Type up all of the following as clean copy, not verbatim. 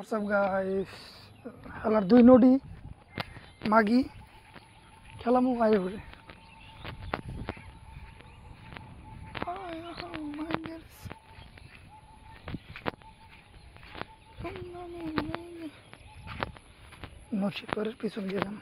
What's up guys? Halar dui nodi magi khelamu ayo bole. Noche por el piso llegan.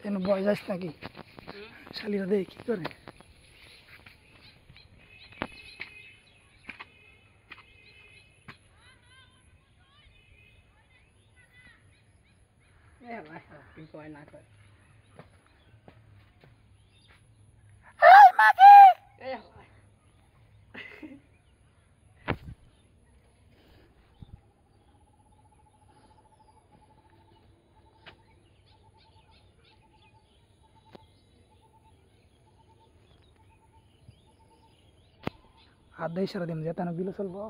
এন বয় যাস নাকি শালিরা দেখ কি করে হাত দিয়ে ইশারা দিম যে তানো বিলো চলবো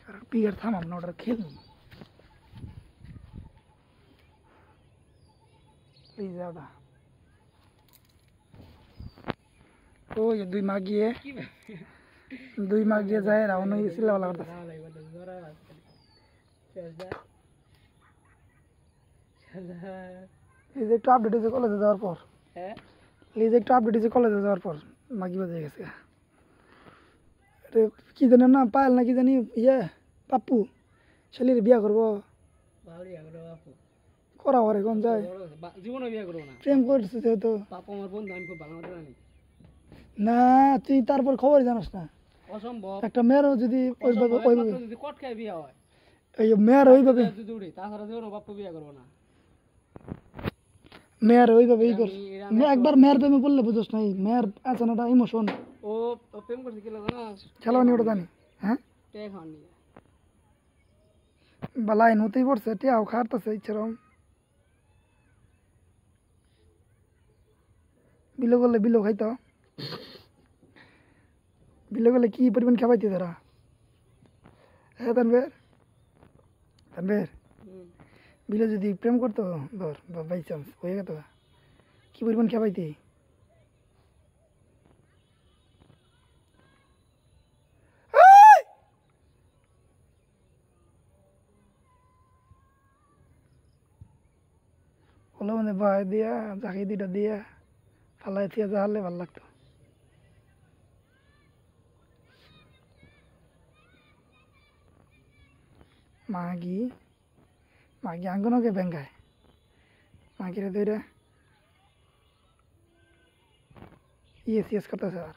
কারণ পিয়ার থামাম না ওটা খেলুন প্লিজ ওটা ও ये দুই মাগিয়ে যায় রাউন হয়ে গেছিল বলা কথা লিজ একটু আপডেট হয়েছে কলেজে যাওয়ার পর লিজ একটু আপডেট হয়েছে কলেজে যাওয়ার পর মাগি বাজে গেছে কি জানি না পায়েল না কি জানি ইয়ে পাপ্পু ছেলের বিয়া করবো করা হরে কোন যায় জীবনে বিয়া করবো না প্রেম করছে যেহেতু পাপা আমার বন্ধু আমি খুব ভালো মতো জানি না তুই তারপর খবর জানাস না অসম্ভব একটা মেয়েরও যদি ওইভাবে যদি কট খায় বিয়া হয় এই মেয়ের ওইভাবে যদি উঠি তাছাড়া জীবনে বাপ্পু বিয়া করবো না মেয়ের ওইভাবে ই করছে একবার মেয়ের প্রেমে পড়লে বুঝোস না মেয়ের আছে না ইমোশন ও প্রেম করছে কি লাগে না খেলাবানি ওটা জানি হ্যাঁ টে খাওয়ান নিয়ে বা লাইন হতেই পড়ছে টিয়াও খাটতেছে ইচ্ছেরম বিলো করলে বিলো খাইতো বিলো করলে কি পরিমাণ খাবাইতে তারা হ্যাঁ তানবের বিলে যদি প্রেম করতো ধর বাই চান্স হয়ে গেত কি পরিমাণ খাবাইতে ওগুলো মানে বাই দিয়া চাকি দুইটা দিয়া ফালাই থিয়া যাহালে ভাল লাগতো মাগি আঙ্গনকে ব্যাঙ্গায় মাগিরে দইরা ইয়েস করতেছে আর